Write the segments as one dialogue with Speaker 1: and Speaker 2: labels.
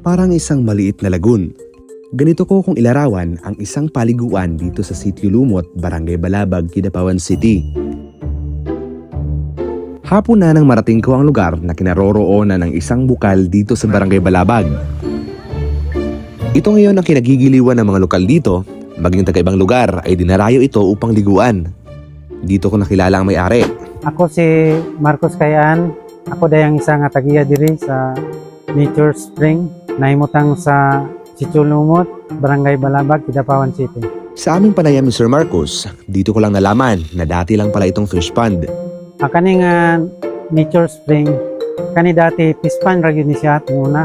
Speaker 1: parang isang maliit na lagoon. Ganito ko kung ilarawan ang isang paliguan dito sa Sitio Lumot, Barangay Balabag, Kidapawan City. Hapon na nang marating ko ang lugar na kinaroroonan ng isang bukal dito sa Barangay Balabag. Ito ngayon ang kinagigiliwan ng mga lokal dito, maging taga-ibang lugar ay dinarayo ito upang liguan. Dito ko nakilala ang may-ari.
Speaker 2: Ako si Marcos Kayan. Ako dayang isa nga tagiya diri sa Nature Spring, nahimutang sa Sitio Lumot, Barangay Balabag, Kidapawan City.
Speaker 1: Sa aming panayam ni Sir Marcos, dito ko lang nalaman na dati lang pala itong fish pond.
Speaker 2: Kani nga Nature Spring, kani dati fish pond ra gyud ni siya muna.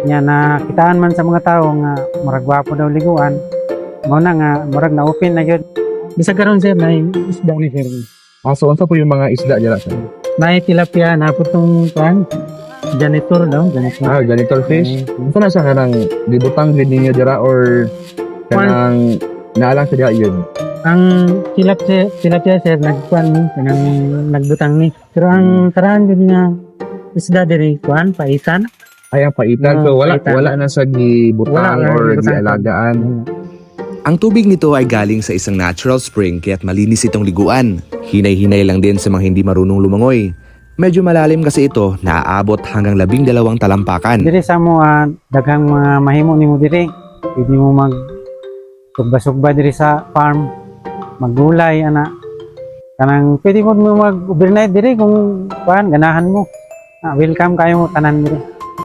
Speaker 2: Nya na kitaan man sa mga tawo nga murag gwapo daw liguan. Mao na nga murag na open na gyud. Bisa karon sir na isda ni sir.
Speaker 3: So unsa po yung mga isda dira sir?
Speaker 2: May tilapia na putong kan janitor daw, janitor.
Speaker 3: Janitor fish. Unsa na sa kanang libutang gid ninyo dira or kanang naalang sa diha yun?
Speaker 2: Ang tilapia sir nagkuan ni kanang nagbutang ni. Pero ang karaan gid nga isda diri kuan paitan.
Speaker 3: Ay ang paitan. So wala na sa gibutang or gialagaan.
Speaker 1: Ang tubig nito ay galing sa isang natural spring kaya't malinis itong liguan. Hinay-hinay lang din sa mga hindi marunong lumangoy. Medyo malalim kasi ito, naaabot hanggang 12 talampakan.
Speaker 2: Diri sa mo daghang mga mahimo nimo diri. Pwede mo mag sugba-sugba diri sa farm, maggulay ana. Kanang pwede mo mag overnight diri kung kuan ganahan mo. Welcome kayo mo tanan diri.